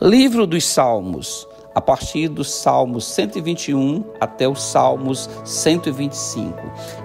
Livro dos Salmos, a partir dos Salmos 121 até os Salmos 125.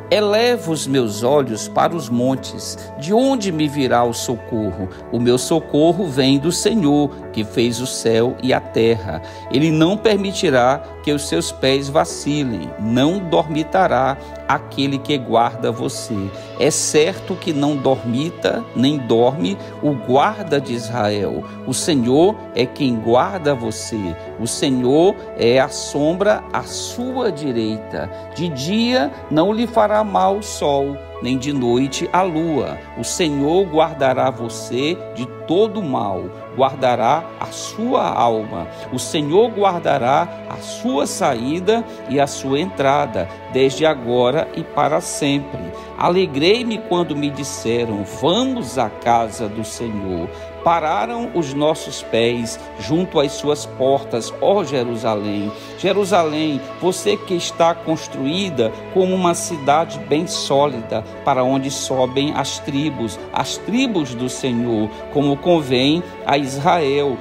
Elevo os meus olhos para os montes, de onde me virá o socorro? O meu socorro vem do Senhor, que fez o céu e a terra. Ele não permitirá que os seus pés vacilem, não dormitará aquele que guarda você. É certo que não dormita, nem dorme o guarda de Israel. O Senhor é quem guarda você. O Senhor é a sombra à sua direita. De dia não lhe fará mal o sol, nem de noite a lua. O Senhor guardará você de todo mal, guardará a sua alma. O Senhor guardará a sua saída e a sua entrada, desde agora e para sempre. Alegrei-me quando me disseram: vamos à casa do Senhor. Pararam os nossos pés junto às suas portas, ó Jerusalém. Jerusalém, você que está construída como uma cidade bem sólida, para onde sobem as tribos do Senhor, como convém a Israel,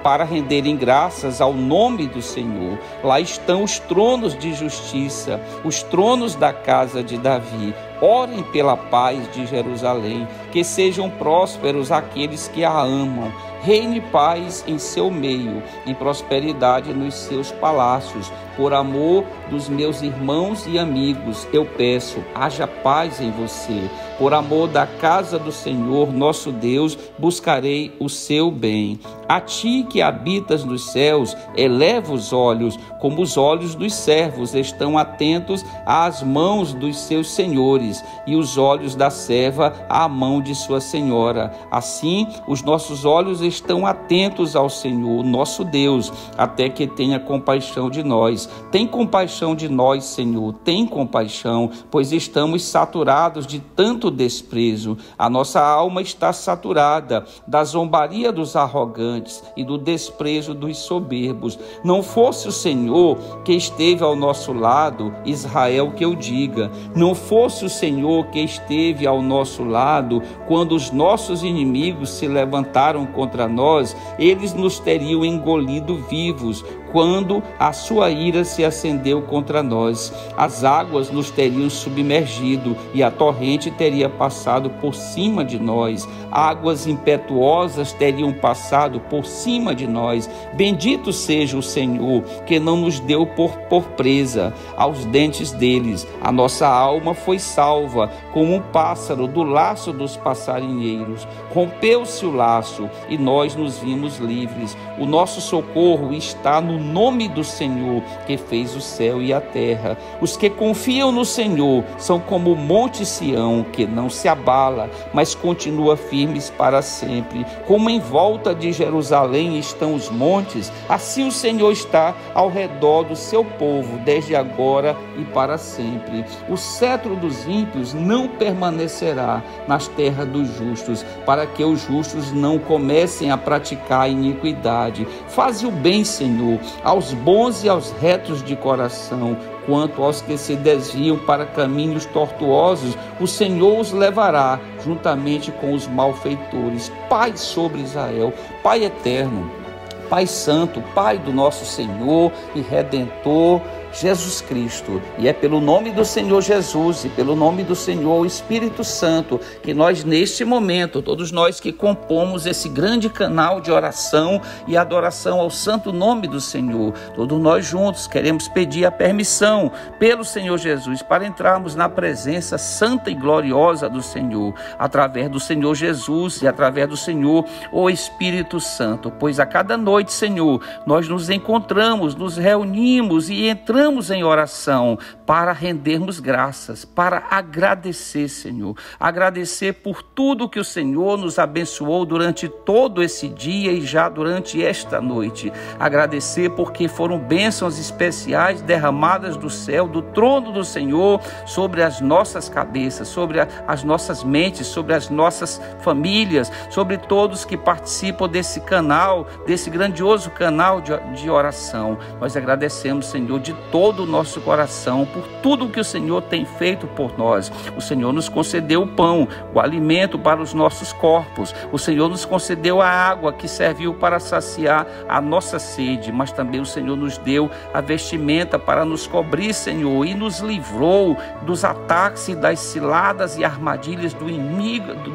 para renderem graças ao nome do Senhor. Lá estão os tronos de justiça, os tronos da casa de Davi. Orem pela paz de Jerusalém, que sejam prósperos aqueles que a amam. Reine paz em seu meio e prosperidade nos seus palácios. Por amor dos meus irmãos e amigos, eu peço, haja paz em você. Por amor da casa do Senhor, nosso Deus, buscarei o seu bem. A ti que habitas nos céus, eleva os olhos, como os olhos dos servos estão atentos às mãos dos seus senhores, e os olhos da serva à mão de sua senhora. Assim, os nossos olhos estão atentos ao Senhor, nosso Deus, até que tenha compaixão de nós. Tem compaixão de nós, Senhor, tem compaixão, pois estamos saturados de tanto desprezo. A nossa alma está saturada da zombaria dos arrogantes e do desprezo dos soberbos. Não fosse o Senhor que esteve ao nosso lado, Israel que eu diga, não fosse o Senhor que esteve ao nosso lado, quando os nossos inimigos se levantaram contra nós, eles nos teriam engolido vivos. Quando a sua ira se acendeu contra nós, as águas nos teriam submergido e a torrente teria passado por cima de nós. Águas impetuosas teriam passado por cima de nós. Bendito seja o Senhor, que não nos deu por presa aos dentes deles. A nossa alma foi salva, como um pássaro do laço dos passarinheiros. Rompeu-se o laço e nós nos vimos livres. O nosso socorro está no nome do Senhor, que fez o céu e a terra. Os que confiam no Senhor são como o monte Sião, que não se abala, mas continua firmes para sempre. Como em volta de Jerusalém estão os montes, assim o Senhor está ao redor do seu povo, desde agora e para sempre. O cetro dos ímpios não permanecerá nas terras dos justos, para que os justos não comecem a praticar a iniquidade. Faze o bem, Senhor, aos bons e aos retos de coração. Quanto aos que se desviam para caminhos tortuosos, o Senhor os levará juntamente com os malfeitores. Pai sobre Israel, Pai eterno, Pai santo, Pai do nosso Senhor e Redentor Jesus Cristo, e é pelo nome do Senhor Jesus e pelo nome do Senhor Espírito Santo que nós neste momento, todos nós que compomos esse grande canal de oração e adoração ao santo nome do Senhor, todos nós juntos queremos pedir a permissão pelo Senhor Jesus para entrarmos na presença santa e gloriosa do Senhor, através do Senhor Jesus e através do Senhor o Espírito Santo, pois a cada noite, Senhor, nós nos encontramos, nos reunimos e entramos em oração para rendermos graças, para agradecer, Senhor. Agradecer por tudo que o Senhor nos abençoou durante todo esse dia e já durante esta noite. Agradecer porque foram bênçãos especiais derramadas do céu, do trono do Senhor, sobre as nossas cabeças, sobre as nossas mentes, sobre as nossas famílias, sobre todos que participam desse canal, desse grandioso canal de oração. Nós agradecemos, Senhor, de todo o nosso coração por tudo que o Senhor tem feito por nós. O Senhor nos concedeu o pão, o alimento para os nossos corpos. O Senhor nos concedeu a água que serviu para saciar a nossa sede, mas também o Senhor nos deu a vestimenta para nos cobrir, Senhor, e nos livrou dos ataques e das ciladas e armadilhas do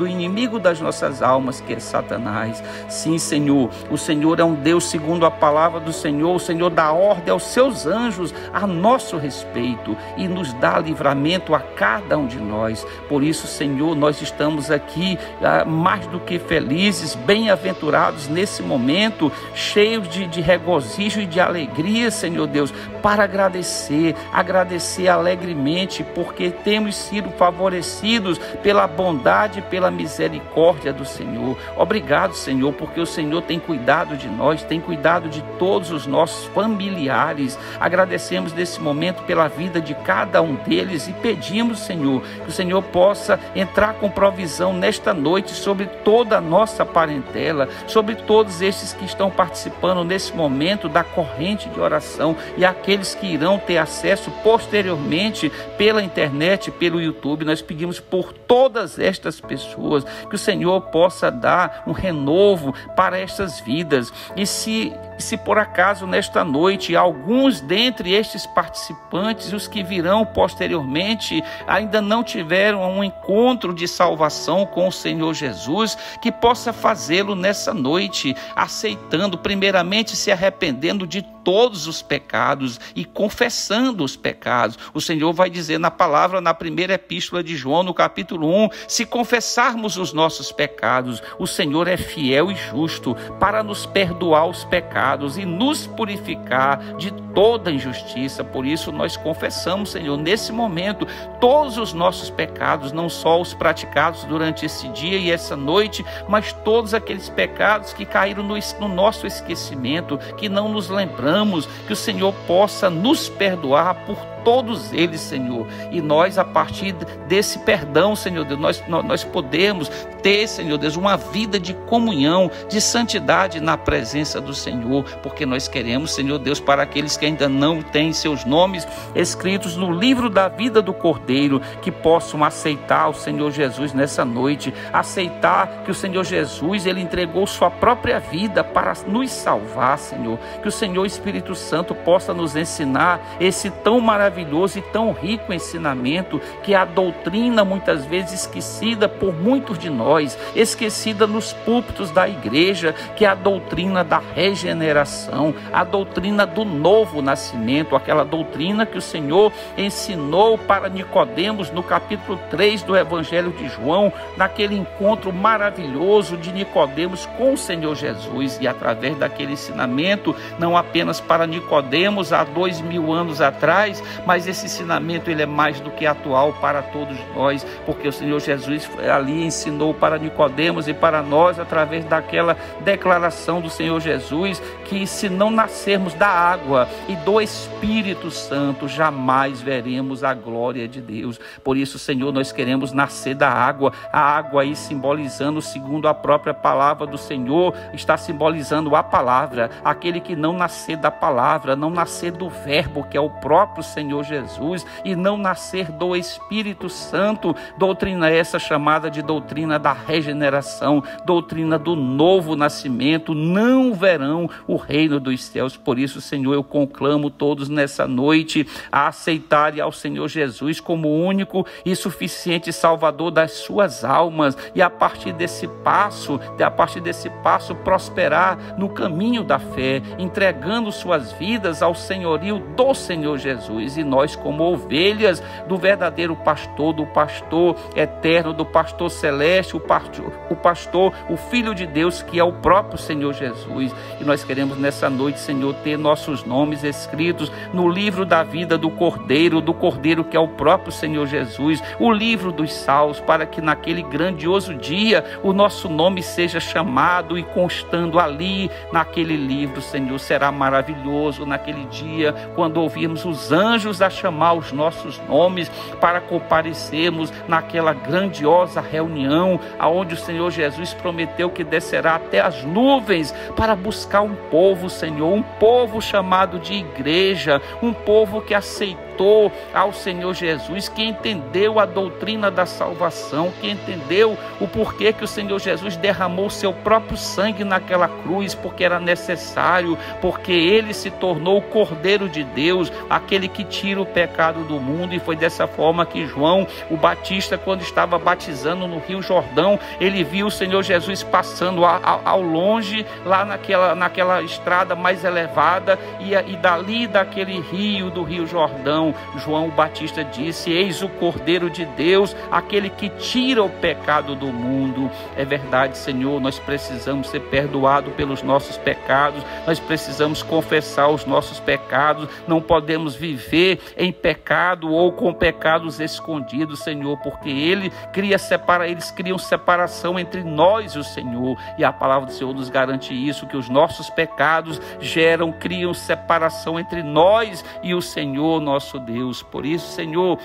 inimigo das nossas almas, que é Satanás. Sim, Senhor, o Senhor é um Deus segundo a palavra do Senhor. O Senhor dá ordem aos seus anjos a nosso respeito e nos dá livramento a cada um de nós. Por isso, Senhor, nós estamos aqui mais do que felizes, bem-aventurados nesse momento, cheios de regozijo e de alegria, Senhor Deus, para agradecer alegremente, porque temos sido favorecidos pela bondade e pela misericórdia do Senhor. Obrigado, Senhor, porque o Senhor tem cuidado de nós, tem cuidado de todos os nossos familiares. Agradecemos nesse momento pela vida de cada um deles e pedimos, Senhor, que o Senhor possa entrar com provisão nesta noite sobre toda a nossa parentela, sobre todos estes que estão participando nesse momento da corrente de oração e aqueles que irão ter acesso posteriormente pela internet, pelo YouTube. Nós pedimos por todas estas pessoas que o Senhor possa dar um renovo para estas vidas. E se por acaso nesta noite alguns dentre estes participantes, os que virão posteriormente, ainda não tiveram um encontro de salvação com o Senhor Jesus, que possa fazê-lo nessa noite, aceitando, primeiramente se arrependendo de todos os pecados e confessando os pecados. O Senhor vai dizer na palavra, na primeira epístola de João, no capítulo 1, se confessarmos os nossos pecados, o Senhor é fiel e justo para nos perdoar os pecados e nos purificar de toda injustiça. Por isso nós confessamos, Senhor, nesse momento, todos os nossos pecados, não só os praticados durante esse dia e essa noite, mas todos aqueles pecados que caíram no nosso esquecimento, que não nos lembramos, que o Senhor possa nos perdoar por todos eles, Senhor. E nós, a partir desse perdão, Senhor Deus, nós podemos ter, Senhor Deus, uma vida de comunhão, de santidade na presença do Senhor, porque nós queremos, Senhor Deus, para aqueles que ainda não têm seus nomes escritos no livro da vida do Cordeiro, que possam aceitar o Senhor Jesus nessa noite, aceitar que o Senhor Jesus, Ele entregou sua própria vida para nos salvar, Senhor. Que o Senhor Espírito Santo possa nos ensinar esse tão maravilhoso e tão rico ensinamento, que é a doutrina muitas vezes esquecida por muitos de nós, esquecida nos púlpitos da igreja, que é a doutrina da regeneração, a doutrina do novo nascimento, aquela doutrina que o Senhor ensinou para Nicodemos no capítulo 3 do Evangelho de João, naquele encontro maravilhoso de Nicodemos com o Senhor Jesus. E através daquele ensinamento, não apenas para Nicodemos há 2000 anos atrás, mas esse ensinamento ele é mais do que atual para todos nós, porque o Senhor Jesus ali ensinou para Nicodemos e para nós, através daquela declaração do Senhor Jesus, que se não nascermos da água e do Espírito Santo, jamais veremos a glória de Deus. Por isso, Senhor, nós queremos nascer da água, a água aí simbolizando, segundo a própria palavra do Senhor, está simbolizando a palavra. Aquele que não nascer da palavra, não nascer do verbo, que é o próprio Senhor Jesus, e não nascer do Espírito Santo, doutrina essa chamada de doutrina da regeneração, doutrina do novo nascimento, não verão o reino dos céus. Por isso, Senhor, eu conclamo todos nessa noite a aceitarem ao Senhor Jesus como único e suficiente Salvador das suas almas, e a partir desse passo prosperar no caminho da fé, entregando suas vidas ao senhorio do Senhor Jesus. E nós, como ovelhas do verdadeiro pastor, do pastor eterno, do pastor celeste, o pastor, o Filho de Deus, que é o próprio Senhor Jesus. E nós queremos nessa noite, Senhor, ter nossos nomes escritos no livro da vida do Cordeiro que é o próprio Senhor Jesus, o livro dos salvos, para que naquele grandioso dia o nosso nome seja chamado e constando ali naquele livro, Senhor. Será maravilhoso naquele dia, quando ouvirmos os anjos anjos a chamar os nossos nomes para comparecermos naquela grandiosa reunião, aonde o Senhor Jesus prometeu que descerá até as nuvens para buscar um povo, Senhor, um povo chamado de igreja, um povo que aceitou ao Senhor Jesus, que entendeu a doutrina da salvação, que entendeu o porquê que o Senhor Jesus derramou seu próprio sangue naquela cruz, porque era necessário, porque ele se tornou o Cordeiro de Deus, aquele que tira o pecado do mundo. E foi dessa forma que João, o Batista, quando estava batizando no Rio Jordão, ele viu o Senhor Jesus passando ao longe, lá naquela estrada mais elevada, e dali daquele rio, do Rio Jordão, João Batista disse: eis o Cordeiro de Deus, aquele que tira o pecado do mundo. É verdade, Senhor, nós precisamos ser perdoados pelos nossos pecados, nós precisamos confessar os nossos pecados, não podemos viver em pecado ou com pecados escondidos, Senhor, porque eles criam separação entre nós e o Senhor, e a palavra do Senhor nos garante isso, que os nossos pecados criam separação entre nós e o Senhor nosso Deus. Por isso, Senhor,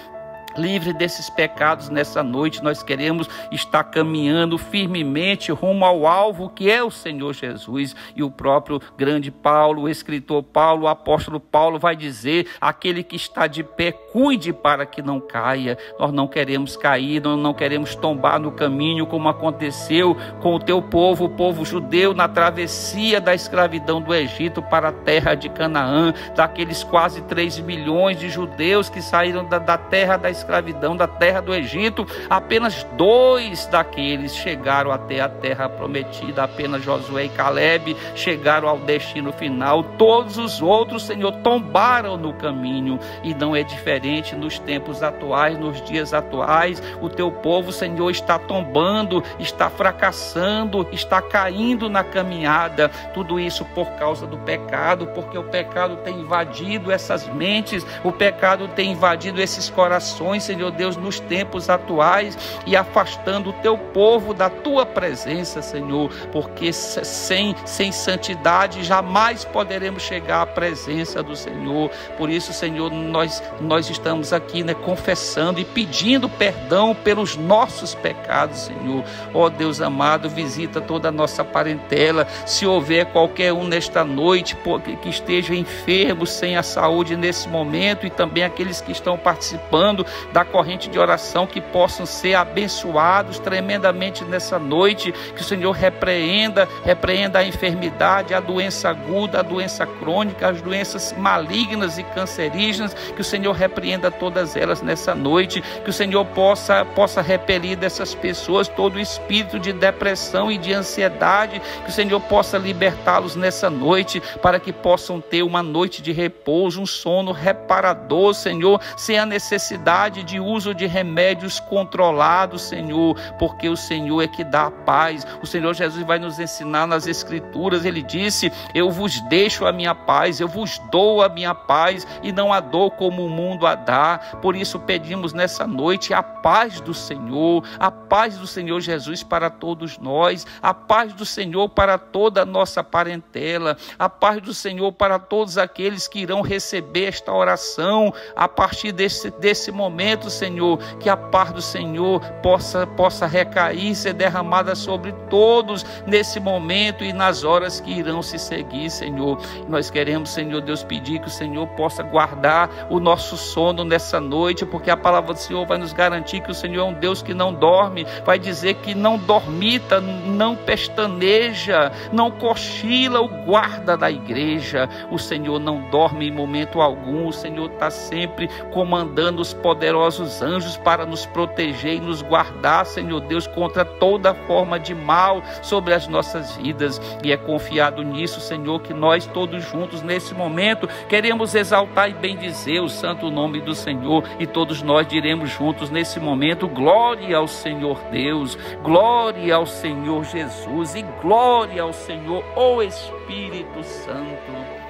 livre desses pecados nessa noite, nós queremos estar caminhando firmemente rumo ao alvo, que é o Senhor Jesus. E o próprio grande Paulo, o escritor Paulo, o apóstolo Paulo vai dizer: aquele que está de pé, cuide para que não caia. Nós não queremos cair, nós não queremos tombar no caminho, como aconteceu com o teu povo, o povo judeu, na travessia da escravidão do Egito para a terra de Canaã, daqueles quase 3 milhões de judeus que saíram da terra da escravidão, da terra do Egito. Apenas 2 daqueles chegaram até a terra prometida, apenas Josué e Caleb chegaram ao destino final. Todos os outros, Senhor, tombaram no caminho, e não é diferente nos tempos atuais, nos dias atuais. O teu povo, Senhor, está tombando, está fracassando, está caindo na caminhada. Tudo isso por causa do pecado, porque o pecado tem invadido essas mentes, o pecado tem invadido esses corações, Senhor Deus, nos tempos atuais, e afastando o teu povo da tua presença, Senhor, porque sem santidade jamais poderemos chegar à presença do Senhor. Por isso, Senhor, nós estamos aqui, confessando e pedindo perdão pelos nossos pecados, Senhor. Ó Deus amado, visita toda a nossa parentela. Se houver qualquer um nesta noite que esteja enfermo, sem a saúde nesse momento, e também aqueles que estão participando da corrente de oração, que possam ser abençoados tremendamente nessa noite, que o Senhor repreenda a enfermidade, a doença aguda, a doença crônica, as doenças malignas e cancerígenas, que o Senhor repreenda todas elas nessa noite, que o Senhor possa repelir dessas pessoas todo espírito de depressão e de ansiedade, que o Senhor possa libertá-los nessa noite, para que possam ter uma noite de repouso, um sono reparador, Senhor, sem a necessidade de uso de remédios controlados, Senhor, porque o Senhor é que dá a paz. O Senhor Jesus vai nos ensinar nas Escrituras. Ele disse: eu vos deixo a minha paz, eu vos dou a minha paz, e não a dou como o mundo a dá. Por isso pedimos nessa noite a paz do Senhor, a paz do Senhor Jesus para todos nós, a paz do Senhor para toda a nossa parentela, a paz do Senhor para todos aqueles que irão receber esta oração a partir desse momento, Senhor, que a paz do Senhor possa recair, ser derramada sobre todos nesse momento e nas horas que irão se seguir, Senhor. Nós queremos, Senhor Deus, pedir que o Senhor possa guardar o nosso sono nessa noite, porque a palavra do Senhor vai nos garantir que o Senhor é um Deus que não dorme, vai dizer que não dormita, não pestaneja, não cochila, o guarda da igreja. O Senhor não dorme em momento algum, o Senhor está sempre comandando os poderosos anjos para nos proteger e nos guardar, Senhor Deus, contra toda forma de mal sobre as nossas vidas. E é confiado nisso, Senhor, que nós todos juntos nesse momento queremos exaltar e bendizer o santo nome do Senhor, e todos nós diremos juntos nesse momento: glória ao Senhor Deus, glória ao Senhor Jesus, e glória ao Senhor, o Espírito Santo.